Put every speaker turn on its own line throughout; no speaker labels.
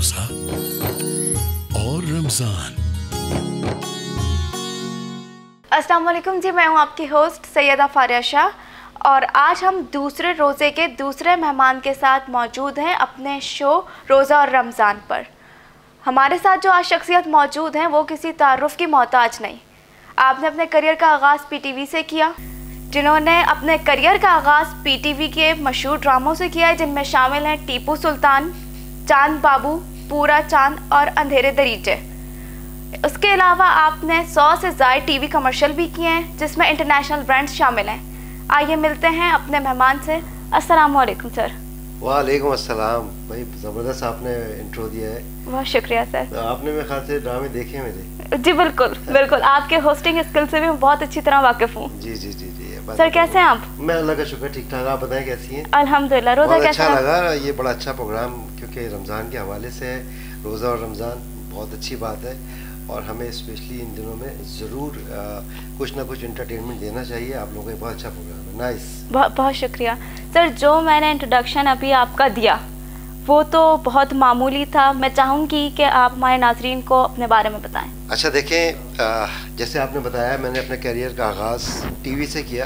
रोजा और रमजान।
अस्सलाम वालेकुम जी, मैं हूं आपकी होस्ट सैयदा फारिया शाह और आज हम दूसरे रोज़े के दूसरे मेहमान के साथ मौजूद हैं अपने शो रोज़ा और रमज़ान पर। हमारे साथ जो आज शख्सियत मौजूद हैं वो किसी तारुफ की मोहताज नहीं। आपने अपने करियर का आगाज़ पीटीवी से किया, जिन्होंने अपने करियर का आगाज़ पीटीवी के मशहूर ड्रामों से किया है, जिनमें शामिल हैं टीपू सुल्तान, चांद बाबू, पूरा चांद और अंधेरे दरीचे। उसके अलावा आपने 100 से ज़ायद टीवी कमर्शियल भी किए हैं, जिसमें इंटरनेशनल ब्रांड्स शामिल हैं। आइए मिलते हैं अपने मेहमान से। अस्सलाम वालेकुम सर।
वालेकुम अस्सलाम। भाई ज़बरदस्त आपने इंट्रो दिया है।
बहुत शुक्रिया सर।
तो आपने मेरे ख्याल से ड्रामे देखे हैं मेरे?
जी बिल्कुल बिल्कुल, आपके होस्टिंग स्किल से भी मैं बहुत अच्छी तरह वाकिफ़ हूँ।
जी जी जी जी।
सर कैसे हैं आप?
मैं अल्लाह का शुक्र ठीक ठाक। आप बताएं कैसी हैं?
अल्हम्दुलिल्लाह। रोज़ा
बहुत
कैसा
अच्छा लगा, ये बड़ा अच्छा प्रोग्राम, क्योंकि रमज़ान के हवाले से है। रोज़ा और रमज़ान बहुत अच्छी बात है और हमें स्पेशली इन दिनों में ज़रूर कुछ ना कुछ एंटरटेनमेंट देना चाहिए। आप लोगों का बहुत अच्छा प्रोग्राम है। नाइस।
बहुत शुक्रिया सर। जो मैंने इंट्रोडक्शन अभी आपका दिया वो तो बहुत मामूली था। मैं चाहूँगी कि आप हमारे नाज़रीन को अपने बारे में बताएं।
अच्छा देखें, जैसे आपने बताया, मैंने अपने करियर का आगाज़ टीवी से किया।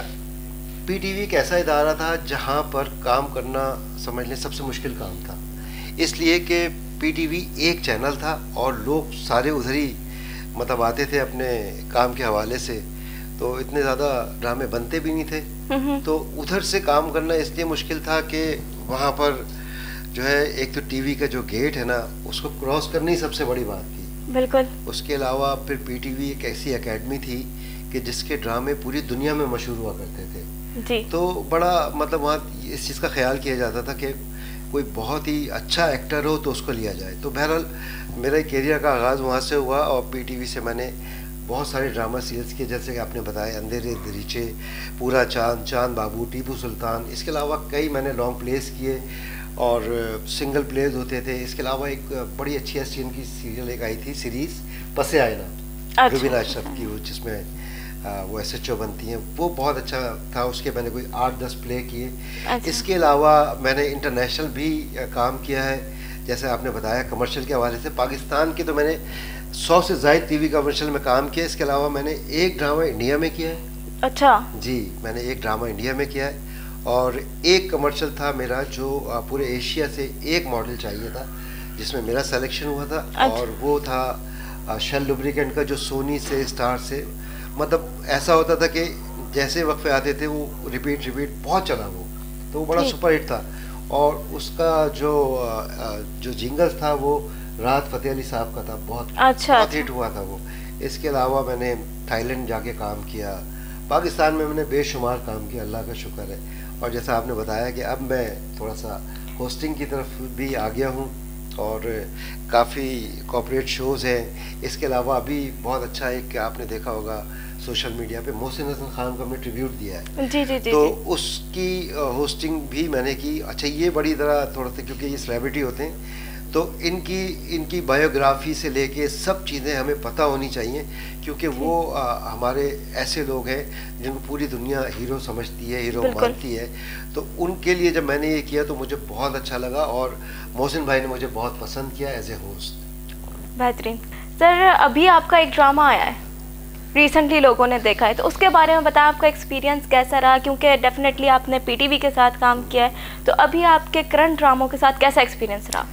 पीटीवी एक ऐसा इदारा था जहाँ पर काम करना समझ लें सबसे मुश्किल काम था, इसलिए कि पीटीवी एक चैनल था और लोग सारे उधर ही मतलब आते थे अपने काम के हवाले से, तो इतने ज़्यादा ड्रामे बनते भी नहीं थे। तो उधर से काम करना इसलिए मुश्किल था कि वहाँ पर जो है एक तो टीवी का जो गेट है ना, उसको क्रॉस करना ही सबसे बड़ी बात थी।
बिल्कुल।
उसके अलावा फिर पीटीवी एक ऐसी एकेडमी थी कि जिसके ड्रामे पूरी दुनिया में मशहूर हुआ करते थे
जी।
तो बड़ा मतलब वहाँ इस चीज़ का ख्याल किया जाता था कि कोई बहुत ही अच्छा एक्टर हो तो उसको लिया जाए। तो बहरहाल मेरा करियर का आगाज़ वहाँ से हुआ और पीटीवी से मैंने बहुत सारे ड्रामा सीरियल्स किए, जैसे कि आपने बताया अंधेरे दरीचे, पूरा चांद, चांद बाबू, टीपू सुल्तान। इसके अलावा कई मैंने लॉन्ग प्लेस किए और सिंगल प्लेस होते थे। इसके अलावा एक बड़ी अच्छी एशियन की सीरियल एक आई थी सीरीज़ पसे आयना, रुबीना अशरफ की, वो जिसमें वो SHO बनती हैं, वो बहुत अच्छा था। उसके मैंने कोई 8-10 प्ले किए।
अच्छा।
इसके अलावा मैंने इंटरनेशनल भी काम किया है, जैसे आपने बताया कमर्शियल के हवाले से। पाकिस्तान के तो मैंने 100 से ज़ायद टीवी कमर्शियल में काम किया। इसके अलावा मैंने एक ड्रामा इंडिया में किया है।
अच्छा
जी, मैंने एक ड्रामा इंडिया में किया है और एक कमर्शियल था मेरा जो पूरे एशिया से एक मॉडल चाहिए था, जिसमें मेरा सिलेक्शन हुआ था।
अच्छा।
और वो था शेल लुब्रिकेंट का, जो सोनी से, स्टार से, मतलब ऐसा होता था कि जैसे वक्फे आते थे वो रिपीट बहुत चला वो, तो वो बड़ा सुपर हिट था। और उसका जो जिंगल्स था वो राहत फ़तेह अली साहब का था, बहुत बहुत हिट हुआ था वो। इसके अलावा मैंने थाईलैंड जाके काम किया, पाकिस्तान में मैंने बेशुमार काम किया, अल्लाह का शुक्र है। और जैसा आपने बताया कि अब मैं थोड़ा सा होस्टिंग की तरफ भी आ गया हूँ और काफ़ी कॉर्पोरेट शोज़ हैं। इसके अलावा अभी बहुत अच्छा एक आपने देखा होगा सोशल मीडिया पे, मोहसिन हसन खान को हमने ट्रिब्यूट दिया है।
जी जी जी।
तो उसकी होस्टिंग भी मैंने की। अच्छा, ये बड़ी तरह थोड़ा सा, क्योंकि ये सेलिब्रिटी होते हैं तो इनकी बायोग्राफी से लेके सब चीज़ें हमें पता होनी चाहिए, क्योंकि वो हमारे ऐसे लोग हैं जिनको पूरी दुनिया हीरो समझती है, हीरो मानती है। तो उनके लिए जब मैंने ये किया तो मुझे बहुत अच्छा लगा और मोहसिन भाई ने मुझे बहुत पसंद किया एज ए होस्ट।
बेहतरीन। सर अभी आपका एक ड्रामा आया है, रिसेंटली लोगों ने देखा है, तो उसके बारे में बताएं, आपका एक्सपीरियंस कैसा रहा? क्योंकि डेफिनेटली आपने पीटीवी के साथ काम किया है, तो अभी आपके करंट ड्रामों के साथ कैसा एक्सपीरियंस रहा?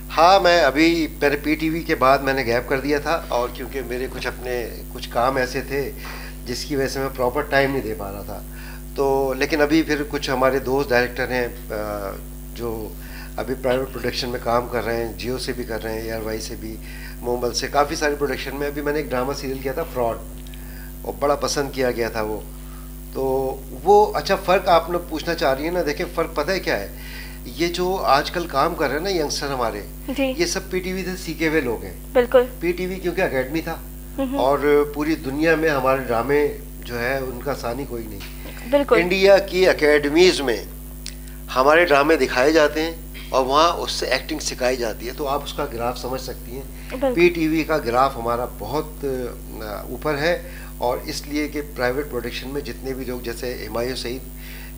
हाँ, मेरे पीटीवी के बाद मैंने गैप कर दिया था, और क्योंकि मेरे कुछ काम ऐसे थे जिसकी वजह से मैं प्रॉपर टाइम नहीं दे पा रहा था। तो लेकिन अभी फिर कुछ हमारे दोस्त डायरेक्टर हैं जो अभी प्राइवेट प्रोडक्शन में काम कर रहे हैं, जियो से भी कर रहे हैं, एयरवाई से भी, मोबाइल से, काफ़ी सारे प्रोडक्शन में। अभी मैंने एक ड्रामा सीरियल किया था फ्रॉड, और बड़ा पसंद किया गया था वो। तो वो अच्छा, फ़र्क आप लोग पूछना चाह रही है ना, देखें फ़र्क पता है क्या है, ये जो आजकल काम कर रहे हैं ना यंगस्टर हमारे, ये सब पीटीवी से सीखे हुए लोग हैं। बिल्कुल। पीटीवी क्योंकि एकेडमी था और पूरी दुनिया में हमारे ड्रामे जो है उनका सानी कोई नहीं। बिल्कुल। इंडिया की एकेडमीज में हमारे ड्रामे दिखाए जाते हैं और वहाँ उससे एक्टिंग सिखाई जाती है, तो आप उसका ग्राफ समझ सकती हैं। पीटीवी का ग्राफ हमारा बहुत ऊपर है, और इसलिए कि प्राइवेट प्रोडक्शन में जितने भी लोग, जैसे हुमायूं सईद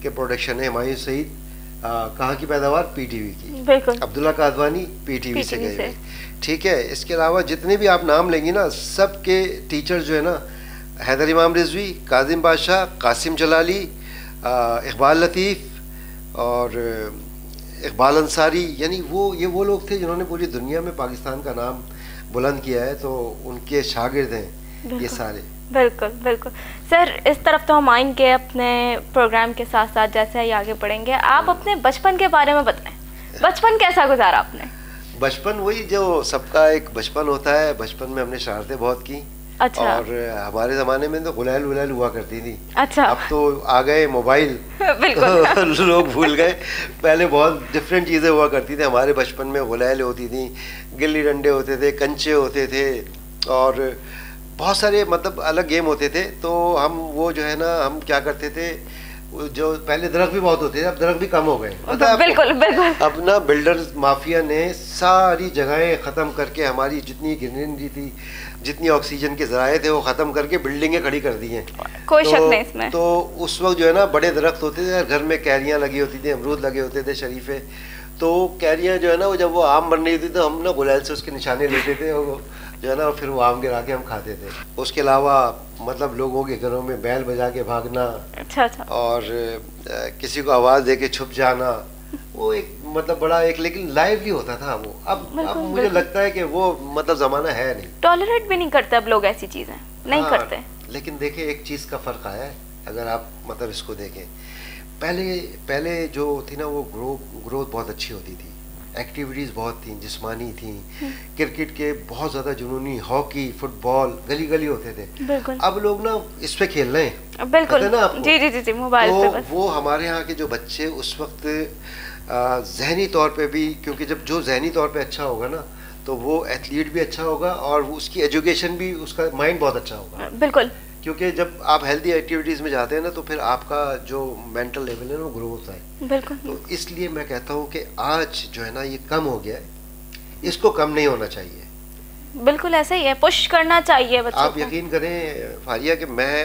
के प्रोडक्शन है, हुमायूं सईद कहाँ की पैदावार? पीटीवी की।
बिल्कुल।
अब्दुल्ला कादवानी पीटीवी से
PTV
गए हुए। ठीक है, इसके अलावा जितने भी आप नाम लेंगी ना, सबके टीचर जो है ना, हैदर इमाम रिजवी, काजिम बादशाह, कासिम जलाली, इकबाल लतीफ़ और इकबाल अंसारी, यानी वो लोग थे जिन्होंने पूरी दुनिया में पाकिस्तान का नाम बुलंद किया है, तो उनके शागिर्द हैं ये सारे।
बिल्कुल बिल्कुल सर, इस तरफ तो हम आएंगे अपने प्रोग्राम के साथ साथ, जैसे ही आगे बढ़ेंगे। आप अपने बचपन के बारे में बताएं, बचपन कैसा गुजारा आपने?
बचपन वही जो सबका एक बचपन होता है, बचपन में हमने शरारतें बहुत की।
अच्छा।
और हमारे ज़माने में तो गुलाल वुलाल हुआ करती थी।
अच्छा।
अब तो आ गए मोबाइल।
बिल्कुल।
लोग भूल गए, पहले बहुत डिफरेंट चीज़ें हुआ करती थी। हमारे बचपन में गुलाल होती थी, गिल्ली डंडे होते थे, कंचे होते थे और बहुत सारे मतलब अलग गेम होते थे। तो हम वो जो है ना, हम क्या करते थे, जो पहले दरख्त भी बहुत होते थे, अब दरख्त भी कम हो गए।
बिल्कुल बिल्कुल।
अब ना बिल्डर्स माफिया ने सारी जगहें ख़त्म करके, हमारी जितनी ग्रीनरी थी, जितनी ऑक्सीजन के ज़राए थे, वो ख़त्म करके बिल्डिंगें खड़ी कर दी हैं।
कोई शक नहीं इसमें।
तो उस वक्त जो है ना, बड़े दरख्त होते थे, घर में कैरियाँ लगी होती थी, अमरूद लगे होते थे, शरीफे। तो कैरियाँ जो है ना, वो जब वो आम बन रही होती तो हम ना गुलाल से उसके निशाने लेते थे, और जो है ना फिर वो आम गिरा के हम खाते थे। उसके अलावा मतलब लोगों के घरों में बैल बजा के भागना।
अच्छा।
और किसी को आवाज़ दे के छुप जाना, वो एक मतलब बड़ा एक लेकिन लाइवली होता था वो। अब मुझे लगता है कि वो मतलब ज़माना है नहीं,
टॉलरेट भी नहीं करते अब लोग ऐसी चीज़ें, नहीं करते।
लेकिन देखिए एक चीज़ का फ़र्क आया है, अगर आप मतलब इसको देखें, पहले जो थी ना, वो ग्रोथ बहुत अच्छी होती थी, एक्टिविटीज़ बहुत थी, जिस्मानी थी, क्रिकेट के बहुत ज़्यादा जुनूनी, हॉकी, फुटबॉल गली गली होते थे। अब लोग ना इस पे खेल रहे हैं।
बिल्कुल
ना आपको?
जी मोबाइल पे बस।
वो हमारे यहाँ के जो बच्चे उस वक्त जहनी तौर पे भी, क्योंकि जब जो जहनी तौर पे अच्छा होगा ना, तो वो एथलीट भी अच्छा होगा और उसकी एजुकेशन भी, उसका माइंड बहुत अच्छा होगा।
बिल्कुल।
क्योंकि जब आप हेल्दी एक्टिविटीज़ में जाते हैं ना, तो फिर आपका जो मेंटल लेवल है वो ग्रो होता है।
बिल्कुल।
तो इसलिए मैं कहता हूँ कि आज जो है ना, ये कम हो गया है, इसको कम नहीं होना चाहिए।
बिल्कुल ऐसा ही है, पुश करना चाहिए बच्चों
आप
को।
यकीन करें फारिया कि मैं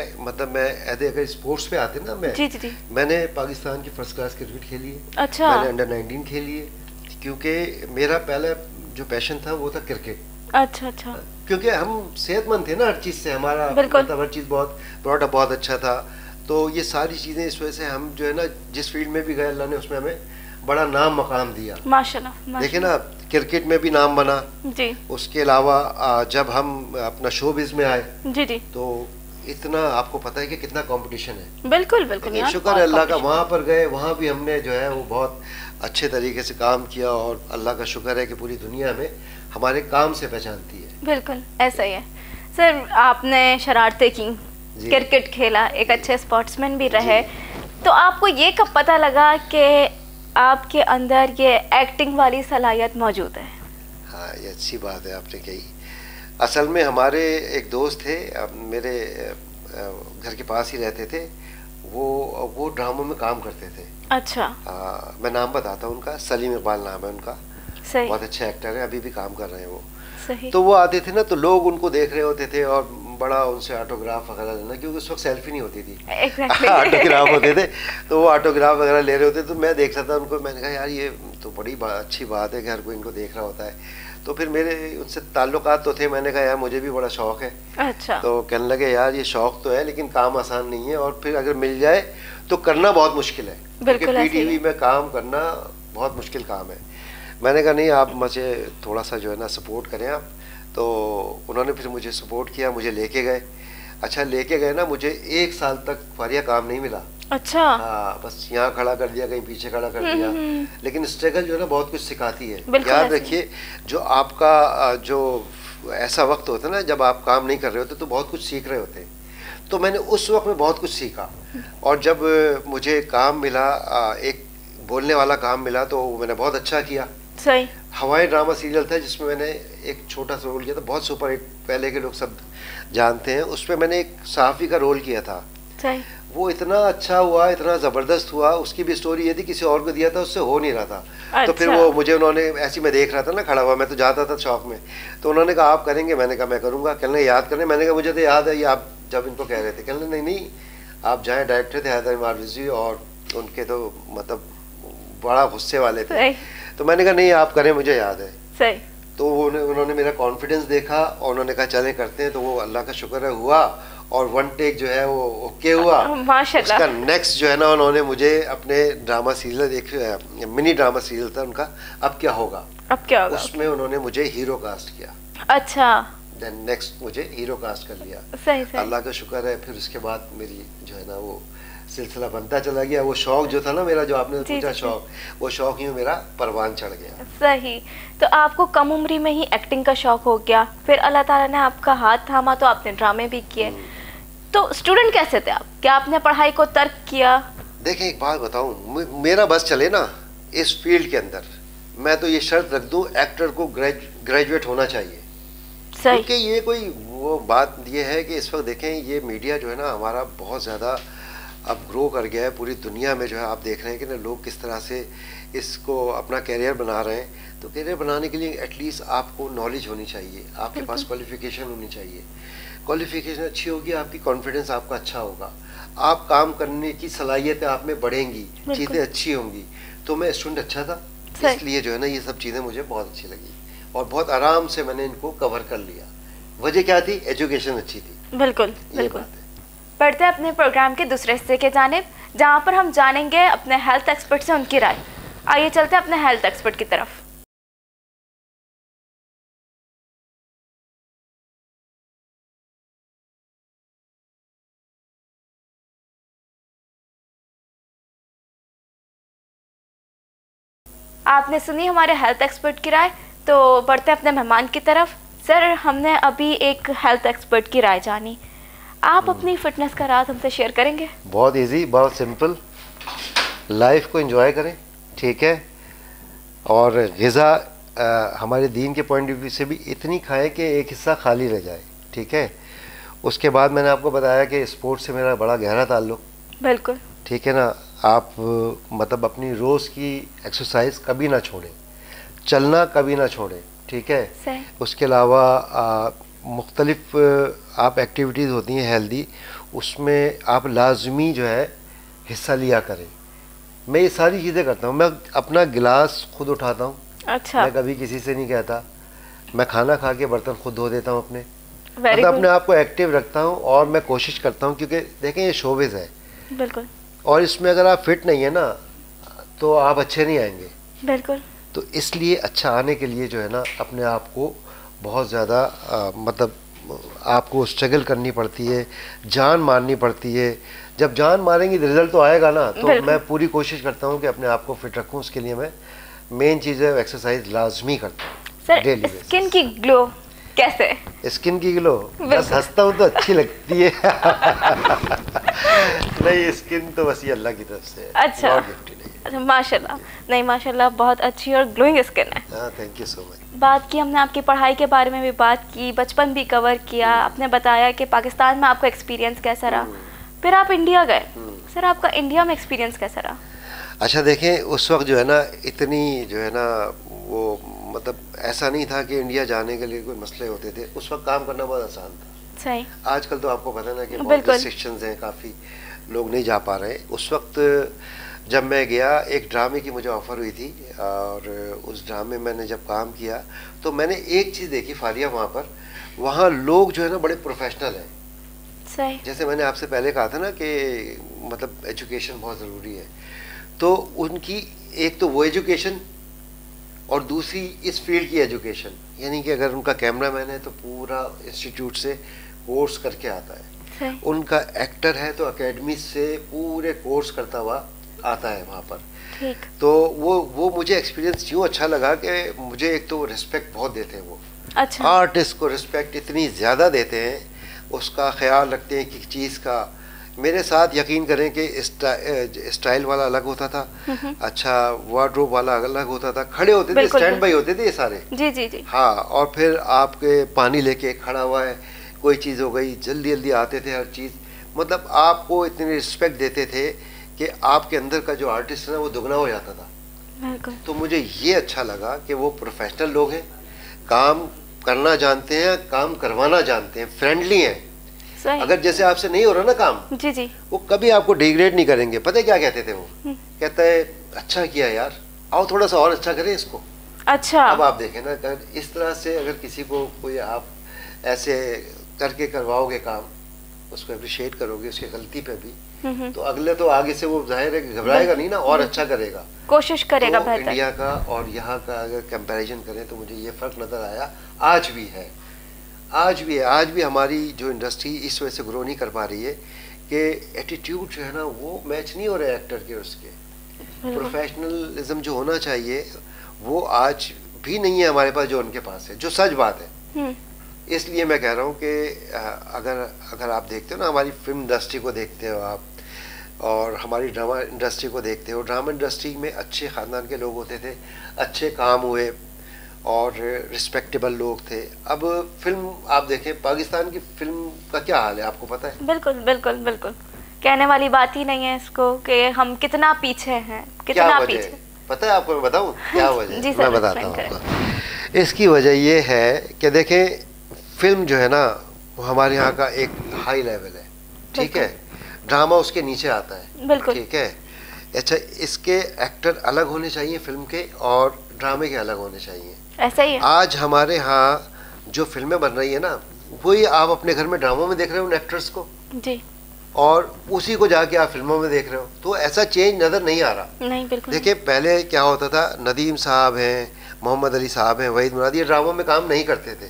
अगर स्पोर्ट्स पे आते ना,
जी।
मैंने पाकिस्तान की फर्स्ट क्लास क्रिकेट खेली है।
अच्छा।
मैंने अंडर 19 खेली है, क्योंकि मेरा पहला जो पैशन था वो था क्रिकेट।
अच्छा।
क्योंकि हम सेहतमंद थे ना हर चीज़ से, हमारा मतलब हर चीज़ बहुत अच्छा था। तो ये सारी चीज़ें इस वजह से हम जो है ना, जिस फील्ड में भी गए, अल्लाह ने उसमें हमें बड़ा नाम मकाम दिया,
माशाल्लाह।
देखिए ना, क्रिकेट में भी नाम बना
जी।
उसके अलावा जब हम अपना शोबिज़ में आए
जी
तो इतना आपको पता है कि कितना कंपटीशन है।
बिल्कुल।
शुक्र है अल्लाह का, वहाँ पर गए, वहाँ भी हमने जो है वो बहुत अच्छे तरीके से काम किया, और अल्लाह का शुक्र है कि पूरी दुनिया में हमारे काम से पहचानती है।
बिल्कुल ऐसा ही है सर। आपने शरारतें की, क्रिकेट खेला, एक अच्छे स्पोर्ट्समैन भी रहे, तो आपको ये कब पता लगा कि आपके अंदर ये एक्टिंग वाली सलाहियत मौजूद है?
हाँ, ये अच्छी बात है आपने कही। असल में हमारे एक दोस्त थे, मेरे घर के पास ही रहते थे, वो ड्रामों में काम करते थे।
अच्छा।
मैं नाम बताता हूँ उनका, सलीम इकबाल नाम है उनका।
सही।
बहुत अच्छे एक्टर है, अभी भी काम कर रहे हैं वो।
सही।
तो वो आते थे ना, तो लोग उनको देख रहे होते थे और बड़ा उनसे ऑटोग्राफ वगैरह लेना, क्योंकि उस वक्त सेल्फी नहीं होती थी।
Exactly.
ऑटोग्राफ होते थे, तो वो ऑटोग्राफ वगैरह ले रहे होते, तो मैं देखता था उनको। मैंने कहा यार ये तो बड़ी अच्छी बात है कि हर कोई इनको देख रहा होता है। तो फिर मेरे उनसे ताल्लुकात तो थे, मैंने कहा यार मुझे भी बड़ा शौक़ है।
अच्छा।
तो कहने लगे यार ये शौक़ तो है, लेकिन काम आसान नहीं है, और फिर अगर मिल जाए तो करना बहुत मुश्किल है।
बिल्कुल।
पीटीवी में काम करना बहुत मुश्किल काम है। मैंने कहा नहीं, आप मुझे थोड़ा सा जो है ना सपोर्ट करें आप। तो उन्होंने फिर मुझे सपोर्ट किया, मुझे लेके गए। अच्छा, लेके गए ना, मुझे 1 साल तक फारिया काम नहीं मिला।
अच्छा।
हाँ, बस यहाँ खड़ा कर दिया, कहीं पीछे खड़ा कर दिया। लेकिन स्ट्रगल जो है ना बहुत कुछ सिखाती है। याद रखिए, जो आपका जो ऐसा वक्त होता है ना, जब आप काम नहीं कर रहे होते, तो बहुत कुछ सीख रहे होते हैं। तो मैंने उस वक्त में बहुत कुछ सीखा, और जब मुझे काम मिला, एक बोलने वाला काम मिला, तो मैंने बहुत अच्छा किया।
सही।
हवाई ड्रामा सीरियल था जिसमें मैंने एक छोटा सा रोल किया था, बहुत सुपर हिट, पहले के लोग सब जानते हैं। उसमें मैंने एक सहाफ़ी का रोल किया था।
सही।
वो इतना अच्छा हुआ, इतना ज़बरदस्त हुआ। उसकी भी स्टोरी ये थी, किसी और को दिया था, उससे हो नहीं रहा था।
अच्छा।
तो फिर वो मुझे उन्होंने, ऐसी मैं देख रहा था ना खड़ा हुआ, मैं तो जाता था शौक में, तो उन्होंने कहा आप करेंगे? मैंने कहा मैं करूँगा। कहने याद करने, मैंने कहा मुझे तो याद है ये आप जब इनको कह रहे थे। कहने नहीं, आप जाएँ, डायरेक्टर थे हैदर इमाम रिजवी, और उनके तो मतलब बड़ा गुस्से वाले थे।
सही।
तो मैंने कहा नहीं आप करें, मुझे याद है।
सही।
तो उन्होंने मेरा कॉन्फिडेंस देखा और उन्होंने कहा चलें करते हैं। तो वो अल्लाह का शुक्र है हुआ और 1 टेक जो है वो ओके हुआ।
माशाल्लाह।
उसका नेक्स्ट जो है ना उन्होंने मुझे अपने ड्रामा सीरियल, एक मिनी ड्रामा सीरियल था उनका, अब क्या होगा,
अब क्या होगा,
उसमें उन्होंने मुझे हीरो कास्ट किया।
अच्छा।
देन नेक्स्ट मुझे हीरो कास्ट कर लिया।
सही सही।
अल्लाह का शुक्र है। फिर उसके बाद मेरी जो है ना वो सिलसिला बनता चला गया। वो शौक जो था ना मेरा, जो आपने पूछा शौक, वो शौक ही मेरा परवान चढ़ गया।
सही। तो आपको कम उम्री में ही एक्टिंग का शौक हो गया, फिर अल्लाह ताला ने आपका हाथ थामा तो आपने ड्रामे भी किए। तो स्टूडेंट कैसे थे आप, क्या आपने पढ़ाई को तर्क किया?
देखिए एक बात बताऊं, मेरा बस चले ना इस फील्ड के अंदर, मैं तो ये शर्त रख दूं एक्टर को ग्रेजुएट होना चाहिए। क्योंकि ये कोई वो बात ये है कि इस वक्त देखें ये मीडिया जो है ना हमारा बहुत ज़्यादा अब ग्रो कर गया है। पूरी दुनिया में जो है आप देख रहे हैं कि ना लोग किस तरह से इसको अपना कैरियर बना रहे हैं। तो कैरियर बनाने के लिए एटलीस्ट आपको नॉलेज होनी चाहिए, आपके पास क्वालिफिकेशन होनी चाहिए। क्वालिफिकेशन अच्छी होगी, आपकी कॉन्फिडेंस आपका अच्छा होगा, आप काम करने की सलाहियतें आप में बढ़ेंगी, चीज़ें अच्छी होंगी। तो मैं स्टूडेंट अच्छा था, इसलिए जो है ना ये सब चीज़ें मुझे बहुत अच्छी लगी और बहुत आराम से मैंने इनको कवर कर लिया। वजह क्या थी? एजुकेशन अच्छी थी।
बिल्कुल बिल्कुल। बढ़ते हैं अपने प्रोग्राम के दूसरे हिस्से के जानिब, जहाँ पर हम जानेंगे अपने हेल्थ एक्सपर्ट से उनकी राय। आइए चलते हैं अपने हेल्थ एक्सपर्ट की तरफ। आपने सुनी हमारे हेल्थ एक्सपर्ट की राय, तो बढ़ते हैं अपने मेहमान की तरफ। सर, हमने अभी एक हेल्थ एक्सपर्ट की राय जानी, आप अपनी फिटनेस का राज हमसे शेयर करेंगे?
बहुत इजी, बहुत सिंपल, लाइफ को एंजॉय करें, ठीक है। और ग़िज़ा हमारे दीन के पॉइंट ऑफ व्यू से भी इतनी खाएं कि एक हिस्सा खाली रह जाए, ठीक है। उसके बाद मैंने आपको बताया कि स्पोर्ट्स से मेरा बड़ा गहरा ताल्लुक। बिल्कुल ठीक है ना। आप मतलब अपनी रोज़ की एक्सरसाइज कभी ना छोड़ें, चलना कभी ना छोड़ें, ठीक है। उसके अलावा मुख्तलिफ आप एक्टिविटीज़ होती हैं हेल्दी, उसमें आप लाजमी जो है हिस्सा लिया करें। मैं ये सारी चीज़ें करता हूँ। मैं अपना गिलास खुद उठाता हूँ। अच्छा। मैं कभी किसी से नहीं कहता। मैं खाना खा के बर्तन खुद धो देता हूँ अपने। मतलब अपने आप को एक्टिव रखता हूँ और मैं कोशिश करता हूँ, क्योंकि देखें ये शोबिज़ है। बिल्कुल। और इसमें अगर आप फिट नहीं है ना तो आप अच्छे नहीं आएंगे। बिल्कुल। तो इसलिए अच्छा आने के लिए जो है ना अपने आप को बहुत ज़्यादा मतलब आपको स्ट्रगल करनी पड़ती है, जान मारनी पड़ती है। जब जान मारेंगी तो रिजल्ट तो आएगा ना। तो मैं पूरी कोशिश करता हूँ कि अपने आप को फिट रखूँ। उसके लिए मैं मेन चीज़ है एक्सरसाइज लाजमी करता हूँ डेली बेसिस। स्किन की ग्लो कैसे? स्किन की ग्लो बस हंसता हूँ तो अच्छी लगती है। नहीं, स्किन तो बस ये अल्लाह की तरफ से। अच्छा, अच्छा, माशाल्लाह। नहीं, माशाल्लाह बहुत अच्छी और ग्लोइंग स्किन है। हाँ, थैंक यू सो मच। बात की हमने आपकी पढ़ाई के बारे में भी बात की, बचपन भी कवर किया। आपने बताया कि पाकिस्तान में आपका एक्सपीरियंस कैसा रहा, फिर आप इंडिया गए। सर, आपका इंडिया में एक्सपीरियंस कैसा रहा? अच्छा, देखें उस वक्त जो है ना इतनी जो है ना वो मतलब ऐसा नहीं था कि इंडिया जाने के लिए कोई मसले होते थे। उस वक्त काम करना बहुत आसान था। सही। आजकल तो आपको पता है ना कि बहुत रिस्ट्रिक्शंस हैं, काफ़ी लोग नहीं जा पा रहे। उस वक्त जब मैं गया एक ड्रामे की मुझे ऑफ़र हुई थी और उस ड्रामे में मैंने जब काम किया तो मैंने एक चीज़ देखी फारिया, वहाँ लोग जो है ना बड़े प्रोफेशनल हैं। सही। जैसे मैंने आपसे पहले कहा था ना कि मतलब एजुकेशन बहुत ज़रूरी है। तो उनकी एक तो वो एजुकेशन और दूसरी इस फील्ड की एजुकेशन, यानी कि अगर उनका कैमरामैन है तो पूरा इंस्टीट्यूट से कोर्स करके आता है। उनका एक्टर है तो एकेडमी से पूरे कोर्स करता हुआ आता है वहाँ पर। ठीक। तो वो मुझे एक्सपीरियंस यूँ अच्छा लगा कि मुझे एक तो रिस्पेक्ट बहुत देते हैं वो। अच्छा। आर्टिस्ट को रिस्पेक्ट इतनी ज़्यादा देते हैं, उसका ख्याल रखते हैं कि चीज़ का। मेरे साथ यकीन करें कि स्टाइल वाला अलग होता था, अच्छा वार्डरोब वाला अलग होता था, खड़े होते थे, स्टैंड बाई होते थे ये सारे। जी जी जी। हाँ, और फिर आपके पानी लेके खड़ा हुआ है, कोई चीज़ हो गई, जल्दी जल्दी आते थे हर चीज़। मतलब आपको इतनी रिस्पेक्ट देते थे कि आपके अंदर का जो आर्टिस्ट है ना वो दुगना हो जाता था। तो मुझे ये अच्छा लगा कि वो प्रोफेशनल लोग हैं, काम करना जानते हैं, काम करवाना जानते हैं, फ्रेंडली हैं।
सही।
अगर जैसे आपसे नहीं हो रहा ना काम,
जी जी,
वो कभी आपको डिग्रेड नहीं करेंगे। पता है क्या कहते थे वो? कहता है अच्छा किया यार, आओ थोड़ा सा और अच्छा करें इसको।
अच्छा।
अब आप देखें ना, अगर इस तरह से अगर किसी को कोई आप ऐसे करके करवाओगे काम, उसको अप्रिशिएट करोगे उसकी गलती पे भी, तो अगले तो आगे से वो जाहिर है कि घबराएगा नहीं ना, और अच्छा करेगा,
कोशिश करेगा
तो
बेहतर।
इंडिया का और यहाँ का अगर कंपैरिजन करें तो मुझे ये फर्क नज़र आया। आज भी है, आज भी हमारी जो इंडस्ट्री इस वजह से ग्रो नहीं कर पा रही है कि एटीट्यूड जो है ना वो मैच नहीं हो रहे एक्टर के, उसके प्रोफेशनलिज्म जो होना चाहिए वो आज भी नहीं है हमारे पास, जो उनके पास है, जो सच बात है। इसलिए मैं कह रहा हूँ कि अगर आप देखते हो ना, हमारी फिल्म इंडस्ट्री को देखते हो आप, और हमारी ड्रामा इंडस्ट्री को देखते हो, ड्रामा इंडस्ट्री में अच्छे ख़ानदान के लोग होते थे, अच्छे काम हुए और रिस्पेक्टेबल लोग थे। अब फिल्म आप देखें, पाकिस्तान की फिल्म का क्या हाल है आपको पता है?
बिल्कुल बिल्कुल बिल्कुल, कहने वाली बात ही नहीं है इसको कि हम कितना पीछे हैं, कितना पीछे।
पता है आपको? मैं बताऊं क्या वजह?
जी
मैं बताता हूँ आपको। इसकी वजह ये है कि देखें, फिल्म जो है ना वो हमारे यहाँ का एक हाई लेवल है, ठीक है, ड्रामा उसके नीचे आता है,
बिल्कुल
ठीक है। अच्छा, इसके एक्टर अलग होने चाहिए फिल्म के, और ड्रामे के अलग होने चाहिए।
ऐसा ही है।
आज हमारे यहाँ जो फिल्में बन रही है ना, वही आप अपने घर में ड्रामों में देख रहे हो उन एक्टर्स को,
जी,
और उसी को जाके आप फिल्मों में देख रहे हो, तो ऐसा चेंज नज़र नहीं आ रहा।
नहीं, बिल्कुल।
देखिए पहले क्या होता था, नदीम साहब हैं, मोहम्मद अली साहब हैं, वहीद मुरादी, ये ड्रामों में काम नहीं करते थे,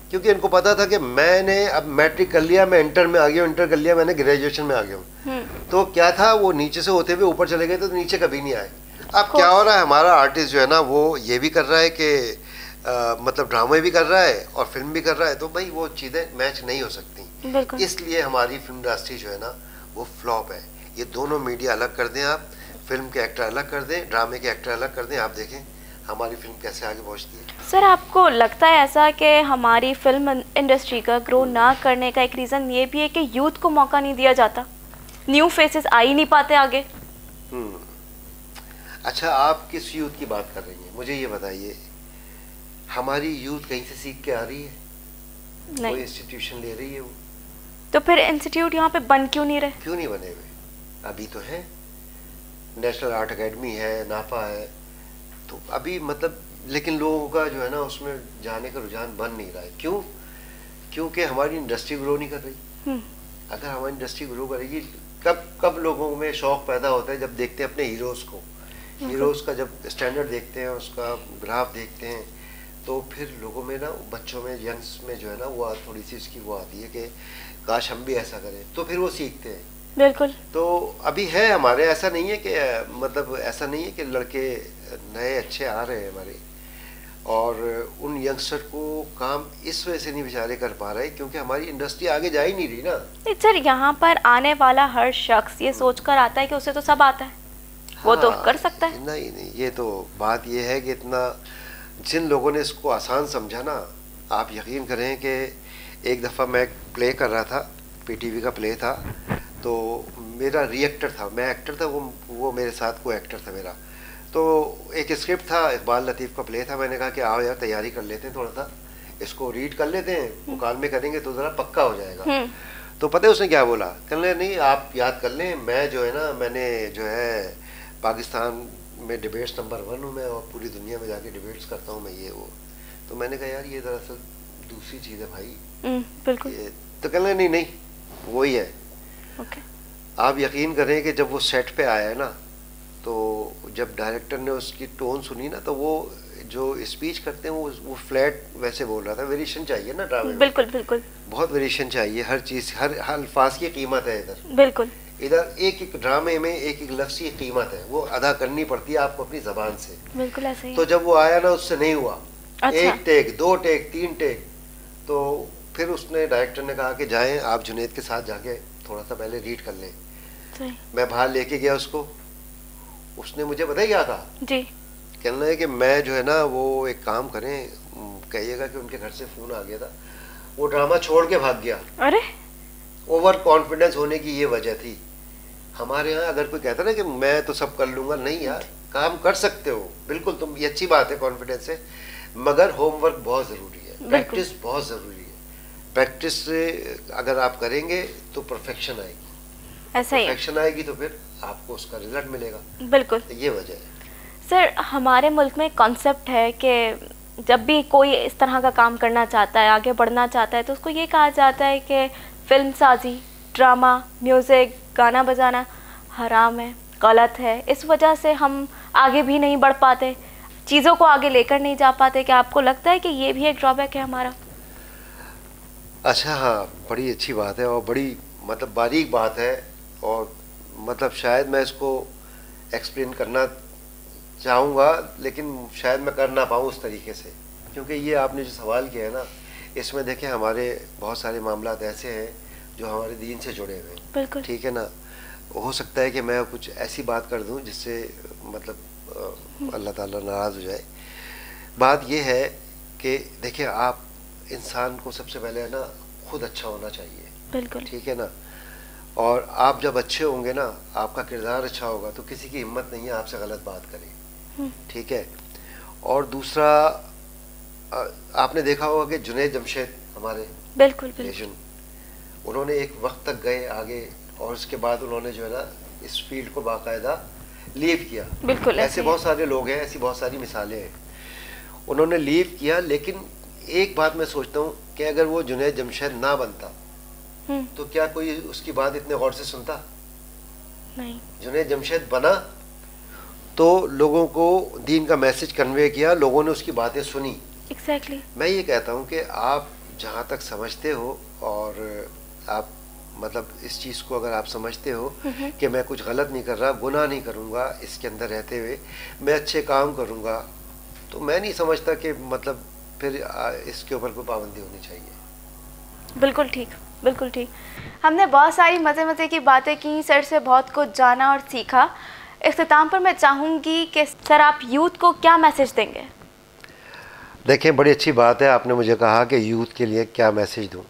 क्योंकि इनको पता था कि मैंने अब मैट्रिक कर लिया, मैं इंटर में आ गया हूँ, इंटर कर लिया मैंने, ग्रेजुएशन में आ गया हूँ, तो क्या था, वो नीचे से होते हुए ऊपर चले गए थे, तो नीचे कभी नहीं आए। अब क्या हो रहा है, हमारा आर्टिस्ट जो है ना वो ये भी कर रहा है कि मतलब ड्रामे भी कर रहा है और फिल्म भी कर रहा है, तो भाई वो चीज़ें मैच नहीं हो सकती। इसलिए हमारी फिल्म इंडस्ट्री जो है ना वो फ्लॉप है। ये दोनों मीडिया अलग कर दें आप, फिल्म के एक्टर अलग कर दें, ड्रामे के एक्टर अलग कर दें, आप देखें हमारी फिल्म कैसे आगे पहुंचती है।
सर, आपको लगता है ऐसा कि हमारी फिल्म इंडस्ट्री का ग्रो ना करने का एक रीज़न ये भी है कि यूथ को मौका नहीं दिया जाता, न्यू फेसेस आ ही नहीं पाते आगे?
अच्छा, आप किस यूथ की बात कर रही हैं, मुझे ये बताइए। हमारी यूथ कहीं से सीख के आ रही है?
नहीं।
कोई इंस्टीट्यूशन ले रही है वो?
तो फिर इंस्टीट्यूट यहाँ पे बन क्यों नहीं रहे?
क्यों नहीं बने हुए? अभी तो है, नेशनल आर्ट एकेडमी है, नाफा है, तो अभी मतलब, लेकिन लोगों का जो है ना उसमें जाने का रुझान बन नहीं रहा है। क्यों? क्योंकि हमारी इंडस्ट्री ग्रो नहीं कर रही। अगर हमारी इंडस्ट्री ग्रो करेगी, कब लोगों में शौक पैदा होता है, जब देखते हैं अपने हीरोज़ को, हीरोज़ का जब स्टैंडर्ड देखते हैं, उसका ग्राफ देखते हैं, तो फिर लोगों में ना, बच्चों में, यंग्स में जो है ना वो थोड़ी सी उसकी वो आती है कि काश हम भी ऐसा करें, तो फिर वो सीखते हैं।
बिल्कुल।
तो अभी है हमारे, ऐसा नहीं है कि मतलब ऐसा नहीं है कि लड़के नए अच्छे आ रहे हैं हमारे, और उन यंगस्टर को काम इस वजह से नहीं बेचारे कर पा रहे क्योंकि हमारी इंडस्ट्री आगे जा ही नहीं रही ना।
सर, यहाँ पर आने वाला हर शख्स ये सोचकर आता है कि उसे तो सब आता है, वो तो कर सकता है।
नहीं, ये तो बात ये है कि इतना जिन लोगों ने इसको आसान समझा ना, आप यकीन करें कि एक दफ़ा मैं प्ले कर रहा था, पीटीवी का प्ले था, तो मेरा रिएक्टर था, मैं एक्टर था, वो मेरे साथ को एक्टर था मेरा, तो एक स्क्रिप्ट था, इकबाल लतीफ़ का प्ले था, मैंने कहा कि आओ यार तैयारी कर लेते हैं, थोड़ा सा इसको रीड कर लेते हैं, मुकालमे करेंगे तो ज़रा पक्का हो जाएगा। तो पता है उसने क्या बोला? कहने नहीं, आप याद कर लें, मैं जो है ना, मैंने जो है पाकिस्तान में डिबेट्स नंबर 1 हूँ मैं, और पूरी दुनिया में जाके डिबेट्स करता हूँ मैं, ये वो। तो मैंने कहा यार ये दरअसल दूसरी चीज़ है भाई।
बिल्कुल।
तो कहने नहीं वही है।
ओके।
आप यकीन करें कि जब वो सेट पे आया है ना, तो जब डायरेक्टर ने उसकी टोन सुनी ना, तो वो जो स्पीच करते हैं वो फ्लैट वैसे बोल रहा था। वेरिएशन चाहिए ना ड्रामे में।
बिल्कुल बिल्कुल, बहुत
वेरिएशन चाहिए, हर चीज़, हर अल्फाज की कीमत है इधर।
बिल्कुल,
इधर एक ड्रामे में एक लफ्ज़ की कीमत है, वो अदा करनी पड़ती है आपको अपनी ज़बान से।
बिल्कुल ऐसे ही।
तो जब वो आया ना, उससे नहीं हुआ।
अच्छा।
1 टेक, 2 टेक, 3 टेक, तो फिर उसने, डायरेक्टर ने कहा कि जाएं आप जुनैद के साथ जाके थोड़ा सा पहले रीड कर लें।
सही।
मैं बाहर लेके गया उसको, उसने मुझे बताया क्या था
जी,
कहना है कि मैं जो है ना, वो एक काम करें, कहिएगा कि उनके घर से फ़ोन आ गया था, वो ड्रामा छोड़ के भाग गया।
अरे,
ओवर कॉन्फिडेंस होने की ये वजह थी। हमारे यहाँ अगर कोई कहता ना कि मैं तो सब कर लूँगा, नहीं यार, काम कर सकते हो बिल्कुल, तुम, ये अच्छी बात है कॉन्फिडेंस है, मगर होमवर्क बहुत ज़रूरी है, प्रैक्टिस बहुत ज़रूरी है। प्रैक्टिस से अगर आप करेंगे तो परफेक्शन आएगी,
ऐसा ही है।
परफेक्शन आएगी तो फिर आपको उसका रिजल्ट मिलेगा।
बिल्कुल।
तो ये वजह है।
सर, हमारे मुल्क में कॉन्सेप्ट है कि जब भी कोई इस तरह का काम करना चाहता है, आगे बढ़ना चाहता है, तो उसको ये कहा जाता है कि फिल्म साजी, ड्रामा, म्यूज़िक, गाना बजाना हराम है, गलत है। इस वजह से हम आगे भी नहीं बढ़ पाते, चीज़ों को आगे लेकर नहीं जा पाते। क्या आपको लगता है कि ये भी एक ड्रॉबैक है हमारा?
अच्छा, हाँ, बड़ी अच्छी बात है और बड़ी मतलब बारीक बात है, और मतलब शायद मैं इसको एक्सप्लेन करना चाहूँगा लेकिन शायद मैं कर ना पाऊँ उस तरीके से, क्योंकि ये आपने जो सवाल किया है ना, इसमें देखें हमारे बहुत सारे मामलात ऐसे हैं जो हमारे दीन से जुड़े हुए हैं।
बिल्कुल।
ठीक है ना। हो सकता है कि मैं कुछ ऐसी बात कर दूं जिससे मतलब अल्लाह ताला नाराज़ हो जाए। बात ये है कि देखिए, आप इंसान को सबसे पहले ना खुद अच्छा होना चाहिए।
बिल्कुल।
ठीक है ना। और आप जब अच्छे होंगे ना, आपका किरदार अच्छा होगा, तो किसी की हिम्मत नहीं है आपसे गलत बात करे। ठीक है। और दूसरा, आपने देखा होगा कि जुनैद जमशेद हमारे
बिल्कुल
लेजेंड, उन्होंने एक वक्त तक गए आगे, और उसके बाद उन्होंने जो है ना इस फील्ड को बाकायदा लीव किया।
बिल्कुल।
ऐसे बहुत सारे लोग हैं, ऐसी बहुत सारी मिसालें हैं। उन्होंने लीव किया, लेकिन एक बात मैं सोचता हूँ कि अगर वो जुनैद जमशेद ना बनता तो क्या कोई उसकी बात इतने गौर से सुनता?
नहीं।
जुनैद जमशेद बना तो लोगों को दीन का मैसेज कन्वे किया, लोगों ने उसकी बातें सुनी।
एग्जैक्टली।
मैं ये कहता हूँ कि आप जहाँ तक समझते हो, और आप मतलब इस चीज़ को अगर आप समझते हो कि मैं कुछ गलत नहीं कर रहा, गुनाह नहीं करूँगा, इसके अंदर रहते हुए मैं अच्छे काम करूँगा, तो मैं नहीं समझता कि मतलब फिर इसके ऊपर कोई पाबंदी होनी चाहिए।
बिल्कुल ठीक, बिल्कुल ठीक। हमने बहुत सारी मज़े मज़े की बातें की, सर से बहुत कुछ जाना और सीखा। इख्तिताम पर मैं चाहूँगी कि सर आप यूथ को क्या मैसेज देंगे?
देखें, बड़ी अच्छी बात है, आपने मुझे कहा कि यूथ के लिए क्या मैसेज दूँ।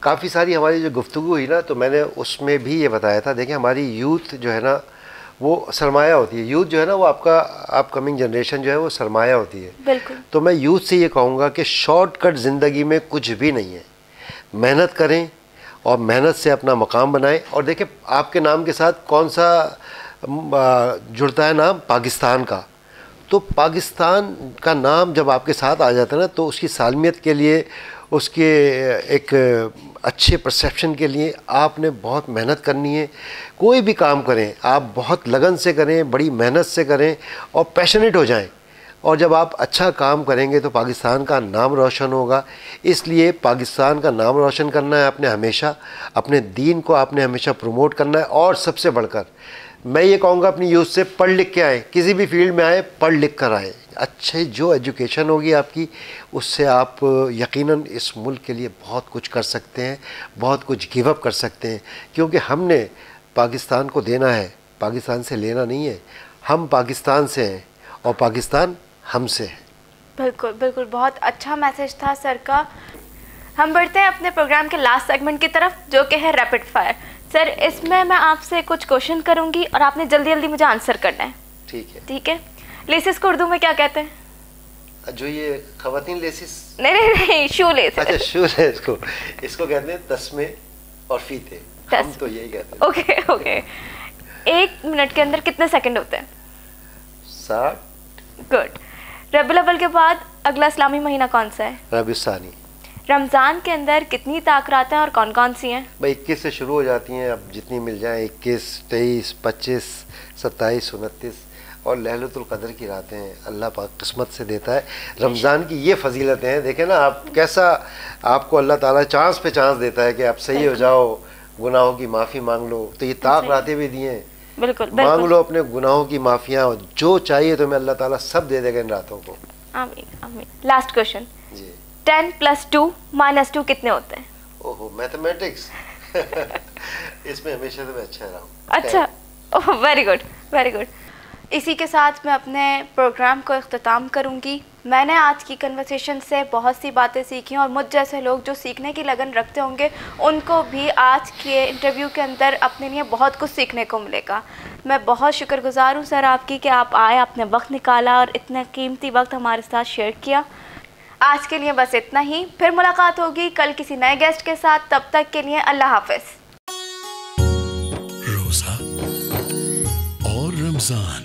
काफ़ी सारी हमारी जो गुफ्तगू हुई ना, तो मैंने उसमें भी ये बताया था। देखिए, हमारी यूथ जो है ना वो सरमाया होती है। यूथ जो है ना वो आपका अपकमिंग जनरेशन जो है वो सरमाया होती है।
बिल्कुल।
तो मैं यूथ से ये कहूँगा कि शॉर्टकट ज़िंदगी में कुछ भी नहीं है। मेहनत करें और मेहनत से अपना मकाम बनाएं। और देखिए, आपके नाम के साथ कौन सा जुड़ता है नाम? पाकिस्तान का। तो पाकिस्तान का नाम जब आपके साथ आ जाता है ना, तो उसकी सालमियत के लिए, उसके एक अच्छे परसेप्शन के लिए आपने बहुत मेहनत करनी है। कोई भी काम करें आप बहुत लगन से करें, बड़ी मेहनत से करें और पैशनेट हो जाएं। और जब आप अच्छा काम करेंगे तो पाकिस्तान का नाम रोशन होगा। इसलिए पाकिस्तान का नाम रोशन करना है आपने हमेशा, अपने दीन को आपने हमेशा प्रमोट करना है। और सबसे बढ़कर मैं ये कहूँगा अपनी यूथ से पढ़ लिख के आए, किसी भी फील्ड में आए पढ़ लिख कर आए। अच्छे जो एजुकेशन होगी आपकी, उससे आप यकीनन इस मुल्क के लिए बहुत कुछ कर सकते हैं, बहुत कुछ गिव अप कर सकते हैं। क्योंकि हमने पाकिस्तान को देना है, पाकिस्तान से लेना नहीं है। हम पाकिस्तान से हैं और पाकिस्तान हमसे है।
बिल्कुल बिल्कुल, बहुत अच्छा मैसेज था सर का। हम बढ़ते हैं अपने प्रोग्राम के लास्ट सेगमेंट की तरफ, जो कि है रैपिड फायर। सर, इसमें मैं आपसे कुछ क्वेश्चन करूंगी और आपने जल्दी जल्दी मुझे आंसर करना है।
ठीक है।
ठीक है। लेसिस को उर्दू में क्या कहते हैं?
जो ये खवातीन लेसिस?
नहीं नहीं नहीं, शू लेस।
अच्छा, शू लेस को इसको कहते हैं तस्मे और फीते। हम तो यही कहते हैं।
Okay okay. 1 मिनट के अंदर कितने सेकंड होते हैं?
60।
गुड। रबीउल अव्वल के बाद अगला इस्लामी महीना कौन सा है?
रबीउल सानी।
रमज़ान के अंदर कितनी ताकरातें और कौन कौन सी हैं?
भाई 21 से शुरू हो जाती हैं, अब जितनी मिल जाएं। 21, 23, 25, 27, 29 और लैलतुल क़द्र की रातें हैं। अल्लाह पाक किस्मत से देता है। रमज़ान की ये फजीलतें हैं। देखें ना आप कैसा, आपको अल्लाह ताला चांस पे चांस देता है कि आप सही हो जाओ, गुनाहों की माफ़ी मांग लो। तो ये ताक रातें भी दिए हैं।
बिल्कुल
मांग लो अपने गुनाहों की माफ़ियाँ, जो चाहिए तुम्हें अल्लाह ताला सब दे देगा इन रातों को।
आमीन आमीन। लास्ट क्वेश्चन
जी।
10 + 2 - 2 कितने होते हैं?
ओहो, मैथमेटिक्स। इसमें हमेशा तो मैं अच्छा रहा हूँ।
अच्छा, oh very good very good. इसी के साथ मैं अपने प्रोग्राम को इख्तिताम करूँगी। मैंने आज की कन्वर्सेशन से बहुत सी बातें सीखी और मुझ जैसे लोग जो सीखने की लगन रखते होंगे उनको भी आज के इंटरव्यू के अंदर अपने लिए बहुत कुछ सीखने को मिलेगा। मैं बहुत शुक्रगुजार हूँ सर आपकी कि आप आए, आपने वक्त निकाला और इतना कीमती वक्त हमारे साथ शेयर किया। आज के लिए बस इतना ही, फिर मुलाकात होगी कल किसी नए गेस्ट के साथ। तब तक के लिए अल्लाह हाफिज।
रोजा और रमजान।